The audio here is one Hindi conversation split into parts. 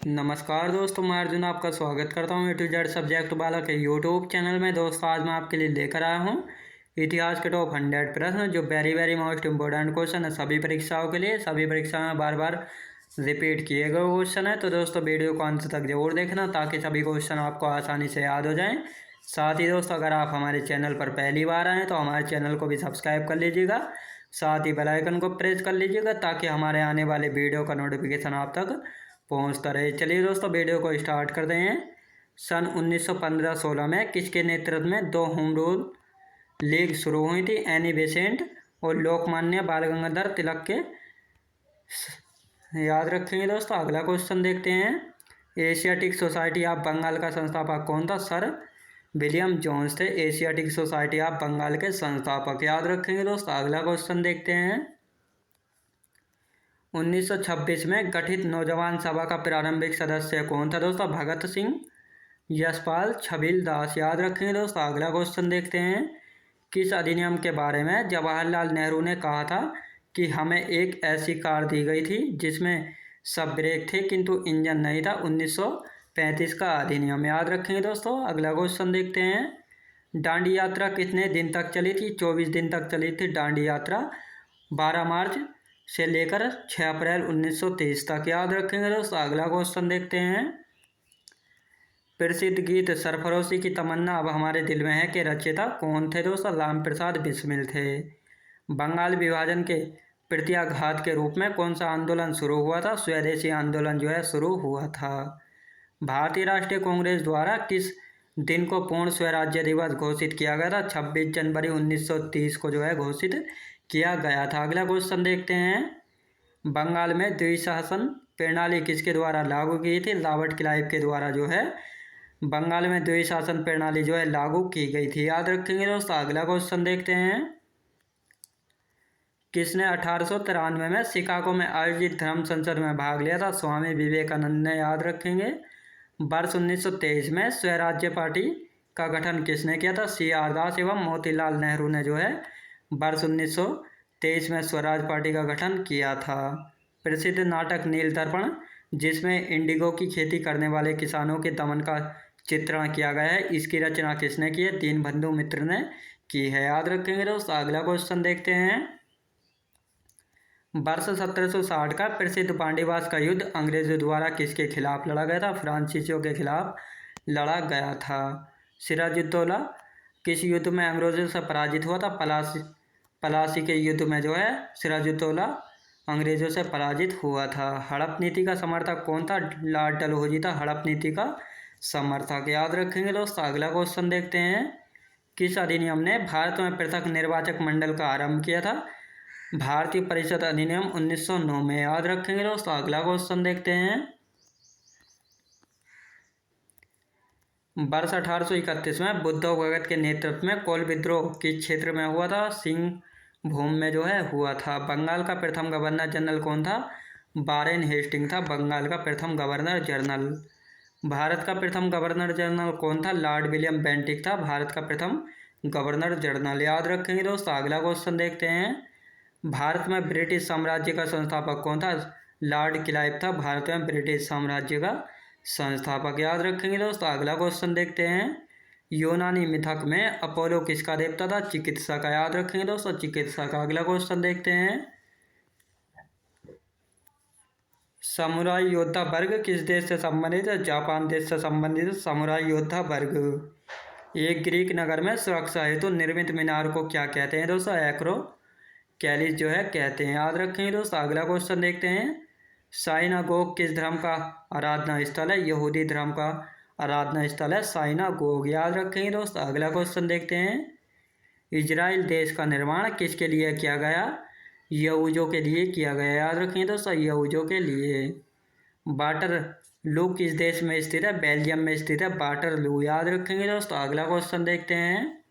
नमस्कार दोस्तों, मैं अर्जुन आपका स्वागत करता हूँ ए टू जेड सब्जेक्ट वाला के यूट्यूब चैनल में। दोस्तों आज मैं आपके लिए लेकर आया हूँ इतिहास के टॉप 100 प्रश्न जो वेरी मोस्ट इम्पोर्टेंट क्वेश्चन है सभी परीक्षाओं के लिए। सभी परीक्षाओं में बार बार रिपीट किए गए क्वेश्चन है, तो दोस्तों वीडियो को अंत तक जरूर देखना ताकि सभी क्वेश्चन आपको आसानी से याद हो जाएँ। साथ ही दोस्तों अगर आप हमारे चैनल पर पहली बार आएँ तो हमारे चैनल को भी सब्सक्राइब कर लीजिएगा, साथ ही बेल आइकन को प्रेस कर लीजिएगा ताकि हमारे आने वाले वीडियो का नोटिफिकेशन आप तक पहुंचता रहे। चलिए दोस्तों वीडियो को स्टार्ट करते हैं। सन 1915-16 में किसके नेतृत्व में दो होम रूल लीग शुरू हुई थी? एनी बेसेंट और लोकमान्य बाल गंगाधर तिलक के। याद रखेंगे दोस्तों। अगला क्वेश्चन देखते हैं। एशियाटिक सोसाइटी ऑफ बंगाल का संस्थापक कौन था? सर विलियम जोन्स थे एशियाटिक सोसाइटी ऑफ बंगाल के संस्थापक। याद रखेंगे दोस्तों। अगला क्वेश्चन देखते हैं। 1926 में गठित नौजवान सभा का प्रारंभिक सदस्य कौन था? दोस्तों भगत सिंह, यशपाल, छबील दास। याद रखेंगे दोस्तों। अगला क्वेश्चन देखते हैं। किस अधिनियम के बारे में जवाहरलाल नेहरू ने कहा था कि हमें एक ऐसी कार दी गई थी जिसमें सब ब्रेक थे किंतु इंजन नहीं था? 1935 का अधिनियम। याद रखेंगे दोस्तों। अगला क्वेश्चन देखते हैं। दांडी यात्रा कितने दिन तक चली थी? 24 दिन तक चली थी दांडी यात्रा, 12 मार्च से लेकर 6 अप्रैल 1923 तक। याद रखेंगे दोस्तों। अगला क्वेश्चन देखते हैं। प्रसिद्ध गीत सरफरोशी की तमन्ना अब हमारे दिल में है के रचयिता कौन थे? दोस्तों राम प्रसाद बिस्मिल थे। बंगाल विभाजन के प्रत्याघात के रूप में कौन सा आंदोलन शुरू हुआ था? स्वदेशी आंदोलन जो है शुरू हुआ था। भारतीय राष्ट्रीय कांग्रेस द्वारा किस दिन को पूर्ण स्वराज्य दिवस घोषित किया गया था? 26 जनवरी 1930 को जो है घोषित किया गया था। अगला क्वेश्चन देखते हैं। बंगाल में द्विशासन प्रणाली किसके द्वारा लागू की थी? रॉबर्ट क्लाइव के द्वारा जो है बंगाल में द्विशासन प्रणाली जो है लागू की गई थी। याद रखेंगे दोस्तों। अगला क्वेश्चन देखते हैं। किसने 1893 में शिकागो में आयोजित धर्म संसद में भाग लिया था? स्वामी विवेकानंद ने। याद रखेंगे। वर्ष 1923 में स्वराज्य पार्टी का गठन किसने किया था? CR दास एवं मोतीलाल नेहरू ने जो है वर्ष 1923 में स्वराज पार्टी का गठन किया था। प्रसिद्ध नाटक नील दर्पण जिसमें इंडिगो की खेती करने वाले किसानों के दमन का चित्रण किया गया है, इसकी रचना किसने की है? दीनबंधु मित्र ने की है। याद रखेंगे दोस्तों। अगला क्वेश्चन देखते हैं। वर्ष 1760 का प्रसिद्ध पांडीवास का युद्ध अंग्रेजों द्वारा किसके खिलाफ लड़ा गया था? फ्रांसीसियों के खिलाफ लड़ा गया था। सिराजुद्दौला किस युद्ध में अंग्रेजों से पराजित हुआ था? पलासी के युद्ध में जो है सिराजुद्दौला अंग्रेजों से पराजित हुआ था। हड़प नीति का समर्थक कौन था? लॉर्ड डलहौजी था हड़प नीति का समर्थक। याद रखेंगे दोस्तों। अगला क्वेश्चन देखते हैं। किस अधिनियम ने भारत में पृथक निर्वाचक मंडल का आरंभ किया था? भारतीय परिषद अधिनियम 1909 में। याद रखेंगे दोस्तों। अगला क्वेश्चन देखते हैं। वर्ष 1831 में बुद्धव भगत के नेतृत्व में कोल विद्रोह किस क्षेत्र में हुआ था? सिंहभूम में जो है हुआ था। बंगाल का प्रथम गवर्नर जनरल कौन था? वारेन हेस्टिंग था बंगाल का प्रथम गवर्नर जनरल। भारत का प्रथम गवर्नर जनरल कौन था? लॉर्ड विलियम बेंटिक था भारत का प्रथम गवर्नर जनरल। याद रखेंगे दोस्तों। अगला क्वेश्चन देखते हैं। भारत में ब्रिटिश साम्राज्य का संस्थापक कौन था? लॉर्ड क्लाइव था भारत में ब्रिटिश साम्राज्य का संस्थापक। याद रखेंगे दोस्तों। अगला क्वेश्चन देखते हैं। यूनानी मिथक में अपोलो किसका देवता था? चिकित्सा का। याद रखेंगे दोस्तों। चिकित्सा का। अगला क्वेश्चन देखते हैं। समुराई योद्धा वर्ग किस देश से संबंधित है? जापान देश से संबंधित है समुराई योद्धा वर्ग। एक ग्रीक नगर में सुरक्षा हेतु निर्मित मीनार को क्या कहते हैं? दोस्तों एक्रो कैलिस जो है कहते हैं। याद रखेंगे दोस्तों। अगला क्वेश्चन देखते हैं। साइनागोग किस धर्म का आराधना स्थल है? यहूदी धर्म का आराधना स्थल है साइनागोग। याद रखेंगे दोस्तों। अगला क्वेश्चन देखते हैं। इजराइल देश का निर्माण किसके लिए किया गया? यहूदियों के लिए किया गया। याद रखेंगे दोस्तों। यहूदियों के लिए। वाटरलू किस देश में स्थित है? बेल्जियम में स्थित है वाटरलू। याद रखेंगे दोस्तों। अगला क्वेश्चन देखते हैं।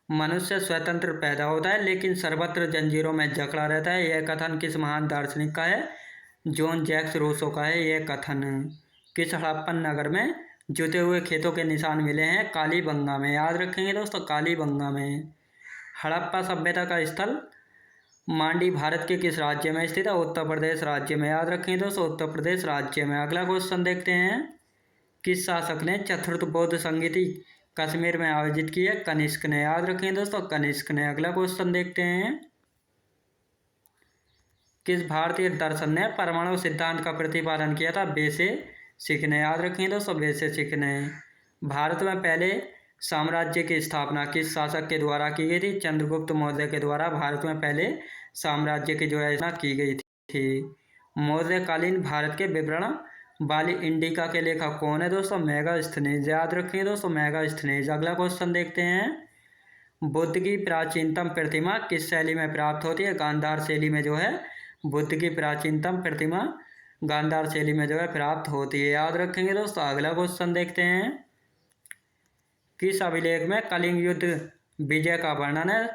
मनुष्य स्वतंत्र पैदा होता है लेकिन सर्वत्र जंजीरों में जकड़ा रहता है, यह कथन किस महान दार्शनिक का है? जॉन जैक्स रूसो का है यह कथन। किस हड़प्पन नगर में जुते हुए खेतों के निशान मिले हैं? कालीबंगा में। याद रखेंगे दोस्तों। कालीबंगा में। हड़प्पा सभ्यता का स्थल मांडी भारत के किस राज्य में स्थित है? उत्तर प्रदेश राज्य में। याद रखें दोस्तों, उत्तर प्रदेश राज्य में। अगला क्वेश्चन देखते हैं, किस शासक ने चतुर्थ बौद्ध संगीति कश्मीर में आयोजित की है? कनिष्क ने। याद रखें दोस्तों, कनिष्क ने। अगला क्वेश्चन देखते हैं, किस भारतीय दर्शन ने परमाणु सिद्धांत का प्रतिपादन किया था? वैशेषिक ने। याद रखें दोस्तों, वैशेषिक ने। भारत में पहले साम्राज्य की स्थापना किस शासक के द्वारा की गई थी? चंद्रगुप्त मौर्य के द्वारा भारत में पहले साम्राज्य की जो है स्थापना की गई थी। मौर्यकालीन भारत के विवरण वाली इंडिका के लेखक कौन है दोस्तों? मेगास्थनीज। याद रखें दोस्तों, मेगास्थनीज। अगला क्वेश्चन देखते हैं, बुद्ध की प्राचीनतम प्रतिमा किस शैली में प्राप्त होती है? गांधार शैली में जो है बुद्ध की प्राचीनतम प्रतिमा गांधार शैली में जो है प्राप्त होती है। याद रखेंगे दोस्तों। अगला क्वेश्चन देखते हैं, किस अभिलेख में कलिंग युद्ध विजय का वर्णन है?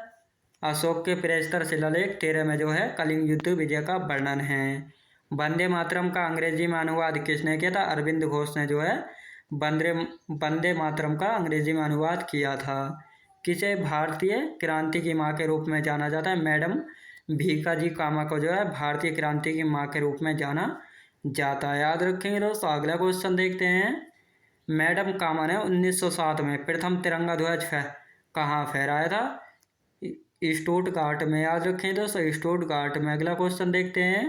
अशोक के प्रस्तर शिलालेख 13 में जो है कलिंग युद्ध विजय का वर्णन है। वंदे मातरम का अंग्रेजी में अनुवाद किसने किया था? अरविंद घोष ने जो है वंदे मातरम का अंग्रेजी में अनुवाद किया था। किसे भारतीय क्रांति की माँ के रूप में जाना जाता है? मैडम भीकाजी कामा को जो है भारतीय क्रांति की माँ के रूप में जाना जाता है। याद रखेंगे दोस्तों। अगला क्वेश्चन देखते हैं, मैडम कामा ने 1907 में प्रथम तिरंगा ध्वज कहाँ फहराया था? स्टुटगार्ट में। याद रखें दोस्तों, स्टुटगार्ट में। अगला क्वेश्चन देखते हैं,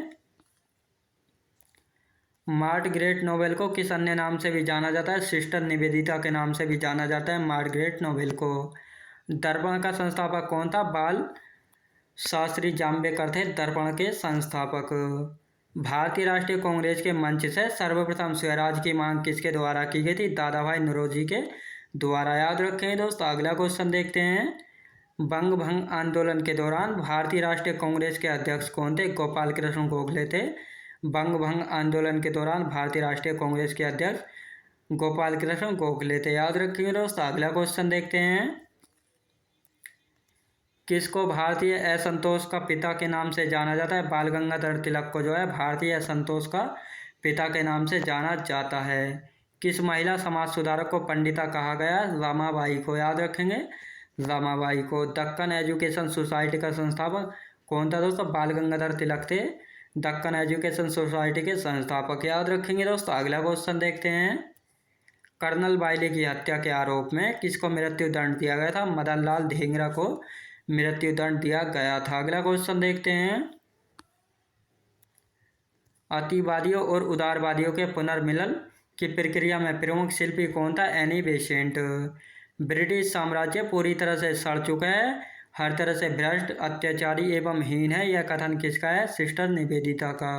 मार्गरेट नोबेल को किस अन्य नाम से भी जाना जाता है? सिस्टर निवेदिता के नाम से भी जाना जाता है मार्गरेट नोबेल को। दर्पण का संस्थापक कौन था? बाल शास्त्री जाम्बेकर थे दर्पण के संस्थापक। भारतीय राष्ट्रीय कांग्रेस के मंच से सर्वप्रथम स्वराज की मांग किसके द्वारा की गई थी? दादा भाई नौरोजी के द्वारा। याद रखें दोस्तों। अगला क्वेश्चन देखते हैं, बंग भंग आंदोलन के दौरान भारतीय राष्ट्रीय कांग्रेस के अध्यक्ष कौन थे? गोपाल कृष्ण गोखले थे। बंग भंग आंदोलन के दौरान भारतीय राष्ट्रीय कांग्रेस के अध्यक्ष गोपाल कृष्ण गोखले थे। याद रखिए दोस्तों। अगला क्वेश्चन देखते हैं, किसको भारतीय असंतोष का पिता के नाम से जाना जाता है? बाल गंगाधर तिलक को जो है भारतीय असंतोष का पिता के नाम से जाना जाता है। किस महिला समाज सुधारक को पंडिता कहा गया? रमाबाई को। याद रखेंगे, रमाबाई को। दक्कन एजुकेशन सोसाइटी का संस्थापक कौन था दोस्तों? बाल गंगाधर तिलक थे दक्कन एजुकेशन सोसाइटी के संस्थापक। याद रखेंगे दोस्तों। अगला क्वेश्चन देखते हैं, कर्नल बाइले की हत्या के आरोप में किसको मृत्यु दंड दिया गया था? मदन लाल ढींगरा को मृत्यु दंड दिया गया था। अगला क्वेश्चन देखते हैं, अतिवादियों और उदारवादियों के पुनर्मिलन की प्रक्रिया में प्रमुख शिल्पी कौन था? Annie Besant. ब्रिटिश साम्राज्य पूरी तरह से सड़ चुका है, हर तरह से भ्रष्ट, अत्याचारी एवं हीन है, यह कथन किसका है? सिस्टर निवेदिता का।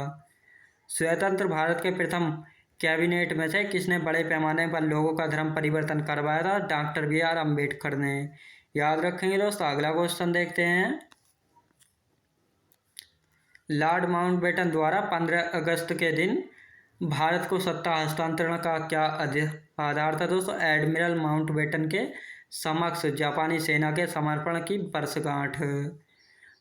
स्वतंत्र भारत के प्रथम कैबिनेट में से किसने बड़े पैमाने पर लोगों का धर्म परिवर्तन करवाया था? डॉक्टर BR अम्बेडकर ने। याद रखेंगे दोस्तों। अगला क्वेश्चन देखते हैं, लॉर्ड माउंटबेटन द्वारा 15 अगस्त के दिन भारत को सत्ता हस्तांतरण का क्या आधार था दोस्तों? एडमिरल माउंटबेटन के समक्ष जापानी सेना के समर्पण की वर्षगांठ।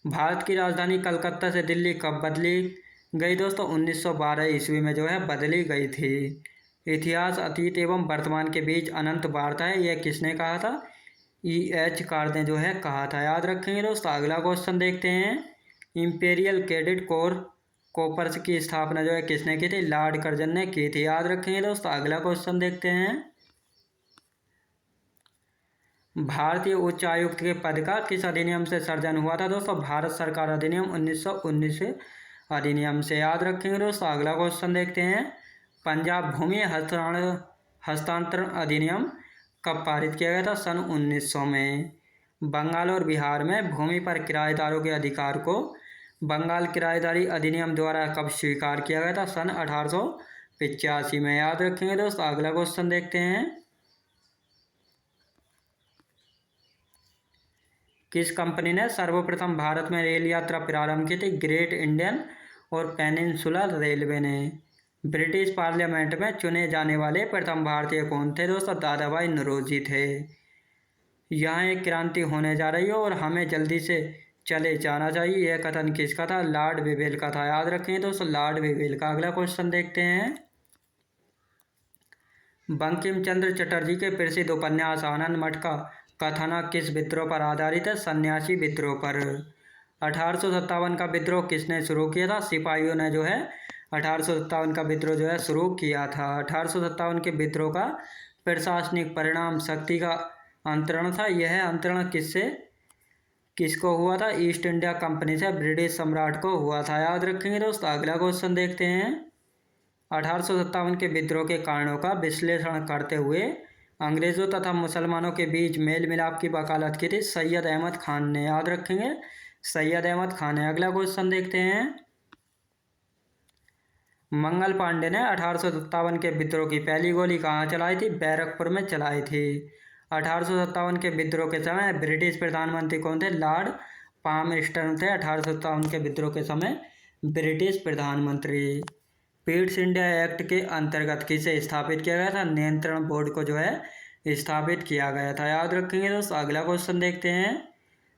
भारत की राजधानी कलकत्ता से दिल्ली कब बदली गई दोस्तों? 1912 ईस्वी में जो है बदली गई थी। इतिहास अतीत एवं वर्तमान के बीच अनंत वार्ता है, यह किसने कहा था? EH कार्ड ने जो है कहा था। याद रखेंगे दोस्तों। अगला क्वेश्चन देखते हैं, इंपीरियल कैडेट कोर्प्स की स्थापना जो है किसने की थी? लॉर्ड कर्जन ने की थी। याद रखेंगे दोस्तों। अगला क्वेश्चन देखते हैं, भारतीय उच्च आयुक्त के पद का किस अधिनियम से सर्जन हुआ था दोस्तों? भारत सरकार अधिनियम 1919 अधिनियम से। याद रखेंगे दोस्तों। अगला क्वेश्चन देखते हैं, पंजाब भूमि हस्तांतरण अधिनियम कब पारित किया गया था? सन 1900 में। बंगाल और बिहार में भूमि पर किराएदारों के अधिकार को बंगाल किराएदारी अधिनियम द्वारा कब स्वीकार किया गया था? सन 1885 में। याद रखेंगे दोस्तों। अगला क्वेश्चन देखते हैं, किस कंपनी ने सर्वप्रथम भारत में रेल यात्रा प्रारंभ की थी? ग्रेट इंडियन और पेनिनसुलर रेलवे ने। ब्रिटिश पार्लियामेंट में चुने जाने वाले प्रथम भारतीय कौन थे दोस्तों? दादा भाई नौरोजी थे। यहाँ एक क्रांति होने जा रही है और हमें जल्दी से चले जाना चाहिए, यह कथन किसका था? लॉर्ड वेवेल का था। याद रखें दोस्तों, लॉर्ड वेवेल का। अगला क्वेश्चन देखते हैं, बंकिम चंद्र चटर्जी के प्रसिद्ध उपन्यास आनंद मठ का कथानक किस विद्रोह पर आधारित है? सन्यासी विद्रोह पर। 1857 का विद्रोह किसने शुरू किया था? सिपाहियों ने जो है 1857 का विद्रोह जो है शुरू किया था। 1857 के विद्रोह का प्रशासनिक परिणाम शक्ति का अंतरण था। यह अंतरण किसको हुआ था? ईस्ट इंडिया कंपनी से ब्रिटिश सम्राट को हुआ था। याद रखेंगे दोस्तों। अगला क्वेश्चन देखते हैं। 1857 के विद्रोह के कारणों का विश्लेषण करते हुए अंग्रेजों तथा मुसलमानों के बीच मेल मिलाप की वकालत की थी सैयद अहमद खान ने। याद रखेंगे, सैयद अहमद खान है। अगला क्वेश्चन देखते हैं। मंगल पांडे ने 1857 के विद्रोह की पहली गोली कहाँ चलाई थी? बैरकपुर में चलाई थी। 1857 के विद्रोह के समय ब्रिटिश प्रधानमंत्री कौन थे? लॉर्ड पामस्टन थे 1857 के विद्रोह के समय ब्रिटिश प्रधानमंत्री। पीट्स इंडिया एक्ट के अंतर्गत किसे स्थापित किया गया था? नियंत्रण बोर्ड को जो है स्थापित किया गया था। याद रखेंगे दोस्तों। अगला क्वेश्चन देखते हैं।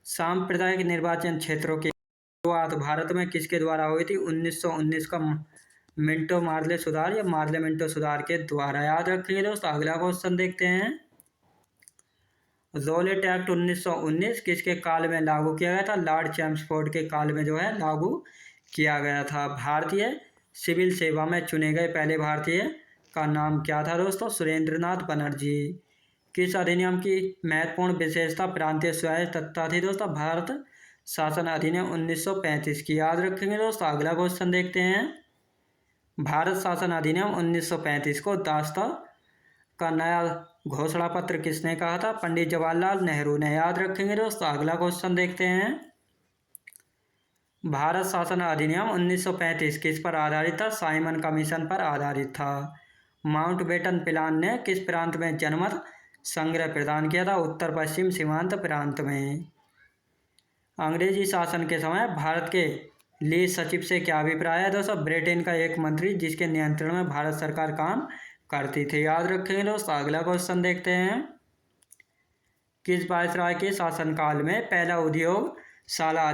सांप्रदायिक निर्वाचन क्षेत्रों की शुरुआत भारत में किसके द्वारा हुई थी? 1919 का मिंटो मार्ले सुधार या मार्ले मिंटो सुधार के द्वारा। याद रखेंगे दोस्तों। अगला क्वेश्चन देखते हैं। रॉलेट एक्ट 1919 किसके काल में लागू किया गया था? लॉर्ड चैम्सफोर्ड के काल में जो है लागू किया गया था। भारतीय सिविल सेवा में चुने गए पहले भारतीय का नाम क्या था दोस्तों? सुरेंद्रनाथ बनर्जी। किस अधिनियम की महत्वपूर्ण विशेषता प्रांतीय स्वायत्तता थी दोस्तों? भारत शासन अधिनियम 1935 की। याद रखेंगे दोस्तों। अगला क्वेश्चन देखते हैं। भारत शासन अधिनियम 1935 को दास्ता का नया घोषणा पत्र किसने कहा था? पंडित जवाहरलाल नेहरू ने। याद रखेंगे दोस्तों। अगला क्वेश्चन देखते हैं। भारत शासन अधिनियम 1935 किस पर आधारित था? साइमन कमीशन पर आधारित था। माउंटबेटन प्लान ने किस प्रांत में जनमत संग्रह प्रदान किया था? उत्तर पश्चिम सीमांत प्रांत में। अंग्रेजी शासन के समय भारत के लिए सचिव से क्या अभिप्राय है दोस्तों? ब्रिटेन का एक मंत्री जिसके नियंत्रण में भारत सरकार काम करती थी। याद रखेंगे दोस्तों। अगला क्वेश्चन देखते हैं। किस वायसराय के शासनकाल में पहला उद्योगशाला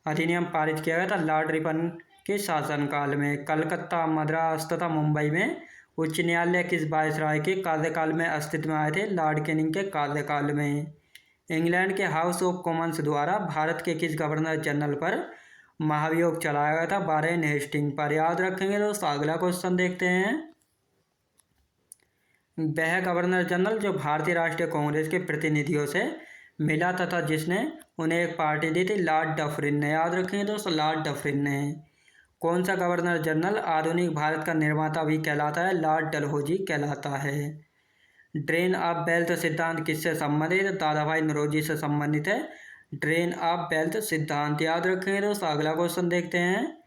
अधिनियम पारित किया गया था? लॉर्ड रिपन के शासनकाल में। कलकत्ता, मद्रास तथा मुंबई में उच्च न्यायालय किस वायसराय के कार्यकाल में अस्तित्व में आए थे? लॉर्ड कैनिंग के कार्यकाल में। इंग्लैंड के हाउस ऑफ कॉमन्स द्वारा भारत के किस गवर्नर जनरल पर महाभियोग चलाया गया था? वारेन हेस्टिंग पर। याद रखेंगे दोस्तों। अगला क्वेश्चन देखते हैं। वह गवर्नर जनरल जो भारतीय राष्ट्रीय कांग्रेस के प्रतिनिधियों से मिला तथा जिसने उन्हें एक पार्टी दी थी? लॉर्ड डफरिन ने। याद रखेंगे दोस्तों। लॉर्ड डफरिन ने। कौन सा गवर्नर जनरल आधुनिक भारत का निर्माता भी कहलाता है? लॉर्ड डलहौजी कहलाता है। ड्रेन ऑफ वेल्थ सिद्धांत किससे संबंधित है? दादाभाई नौरोजी से संबंधित है ड्रेन ऑफ वेल्थ सिद्धांत। याद रखेंगे दोस्तों। अगला क्वेश्चन देखते हैं।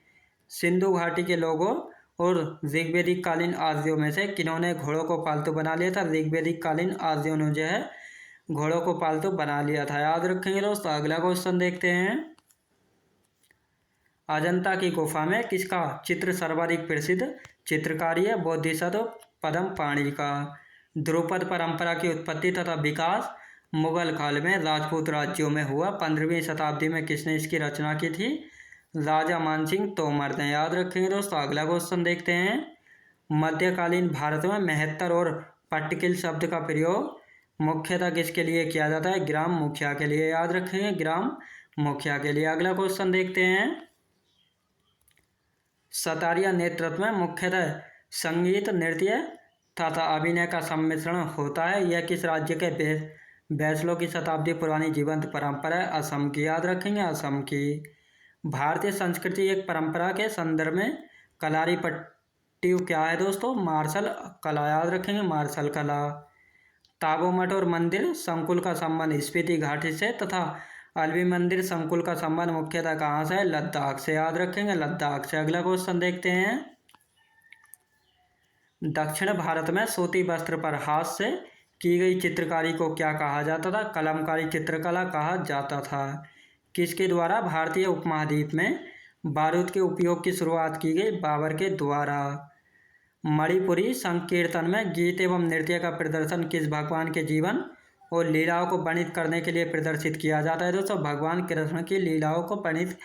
सिंधु घाटी के लोगों और ऋग्वेदिक कालीन आर्यों में से किन्होंने घोड़ों को पालतू बना लिया था? ऋग्वेदिक कालीन आर्यों ने जो है घोड़ों को पालतू बना लिया था। याद रखेंगे दोस्तों। अगला क्वेश्चन देखते हैं। अजंता की गुफा में किसका चित्र सर्वाधिक प्रसिद्ध चित्रकारी है? बोधिसत्व पद्म पाणि का। ध्रुपद परंपरा की उत्पत्ति तथा विकास मुगल काल में राजपूत राज्यों में हुआ। 15वीं शताब्दी में किसने इसकी रचना की थी? राजा मानसिंह तोमर ने। याद रखेंगे दोस्तों। अगला क्वेश्चन देखते हैं। मध्यकालीन भारत में मेहत्तर और पट्टिकिल शब्द का प्रयोग मुख्यतः किसके लिए किया जाता है? ग्राम मुखिया के लिए। याद रखेंगे, ग्राम मुखिया के लिए। अगला क्वेश्चन देखते हैं। सतारिया नेतृत्व में मुख्यतः संगीत, नृत्य तथा अभिनय का सम्मिश्रण होता है। यह किस राज्य के बैसलों की शताब्दी पुरानी जीवंत परंपरा है? असम की। याद रखेंगे, असम की। भारतीय संस्कृति एक परंपरा के संदर्भ में कलारी पट्टी क्या है दोस्तों? मार्शल कला। याद रखेंगे, मार्शल कला। ताबो मठ और मंदिर संकुल का संबंध स्पीति घाटी से तथा अलवी मंदिर संकुल का संबंध मुख्यतः कहाँ से है? लद्दाख से। याद रखेंगे, लद्दाख से। अगला क्वेश्चन देखते हैं। दक्षिण भारत में सूती वस्त्र पर हाथ से की गई चित्रकारी को क्या कहा जाता था? कलमकारी चित्रकला कहा जाता था। किसके द्वारा भारतीय उपमहाद्वीप में बारूद के उपयोग की शुरुआत की गई? बाबर के द्वारा। मणिपुरी संकीर्तन में गीत एवं नृत्य का प्रदर्शन किस भगवान के जीवन और लीलाओं को वर्णित करने के लिए प्रदर्शित किया जाता है दोस्तों? भगवान कृष्ण की लीलाओं को वर्णित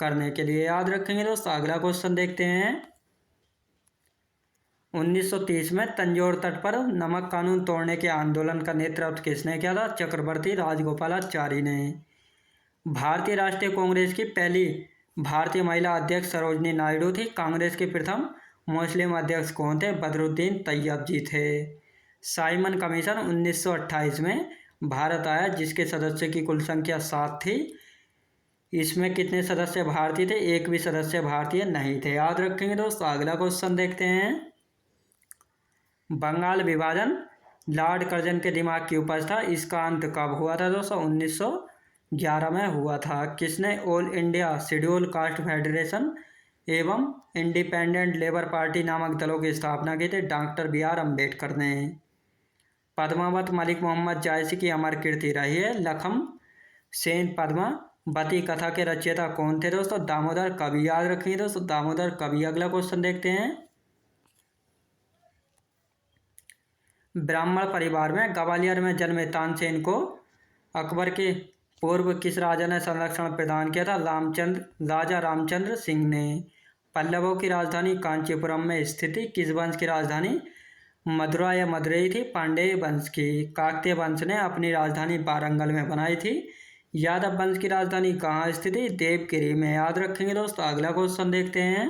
करने के लिए। याद रखेंगे दोस्तों। अगला क्वेश्चन देखते हैं। 1930 में तंजौर तट पर नमक कानून तोड़ने के आंदोलन का नेतृत्व किसने किया था? चक्रवर्ती राजगोपालाचारी ने। भारतीय राष्ट्रीय कांग्रेस की पहली भारतीय महिला अध्यक्ष सरोजनी नायडू थी। कांग्रेस के प्रथम मुस्लिम अध्यक्ष कौन थे? बदरुद्दीन तैयब जी थे। साइमन कमीशन 1928 में भारत आया, जिसके सदस्य की कुल संख्या 7 थी। इसमें कितने सदस्य भारतीय थे? एक भी सदस्य भारतीय नहीं थे। याद रखेंगे दोस्तों। अगला क्वेश्चन देखते हैं। बंगाल विभाजन लॉर्ड कर्जन के दिमाग की उपज था। इसका अंत कब हुआ था दोस्तों? 1911 में हुआ था। किसने all India schedule caste federation एवं इंडिपेंडेंट लेबर पार्टी नामक दलों की स्थापना की थी? डॉक्टर BR अम्बेडकर ने। पद्मावत मलिक मोहम्मद जायसी की अमर कीर्ति रही है। लखम सेन पद्मावती कथा के रचयिता कौन थे दोस्तों? दामोदर कवि। याद रखिए दोस्तों, दामोदर कवि। अगला क्वेश्चन देखते हैं। ब्राह्मण परिवार में ग्वालियर में जन्मे तानसेन को अकबर के पूर्व किस राजा ने संरक्षण प्रदान किया था? राजा रामचंद्र सिंह ने। पल्लवों की राजधानी कांचीपुरम में स्थित थी। किस वंश की राजधानी मदुरा या मदुरई थी? पांडेय वंश की। काकतीय वंश ने अपनी राजधानी वारंगल में बनाई थी। यादव वंश की राजधानी कहाँ स्थित है? देवगिरी में। याद रखेंगे दोस्तों। अगला क्वेश्चन देखते हैं।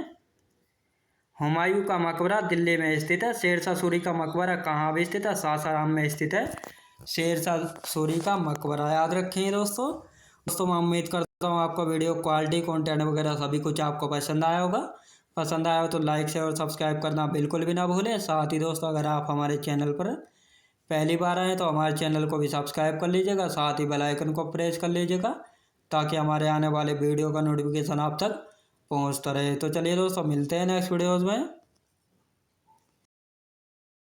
हुमायूं का मकबरा दिल्ली में स्थित है। शेरशाह सूरी का मकबरा कहाँ भी स्थित है? सासाराम में स्थित है शेरशाह सूरी का मकबरा। याद रखेंगे दोस्तों। मैं उम्मीद करता हूँ आपको वीडियो क्वालिटी कंटेंट वगैरह सभी कुछ आपको पसंद आया होगा। पसंद आया हो तो लाइक शेयर और सब्सक्राइब करना बिल्कुल भी ना भूलें। साथ ही दोस्तों, अगर आप हमारे चैनल पर पहली बार आए तो हमारे चैनल को भी सब्सक्राइब कर लीजिएगा। साथ ही बेल आइकन को प्रेस कर लीजिएगा, ताकि हमारे आने वाले वीडियो का नोटिफिकेशन आप तक पहुंचता रहे। तो चलिए दोस्तों, मिलते हैं नेक्स्ट वीडियोज़ में।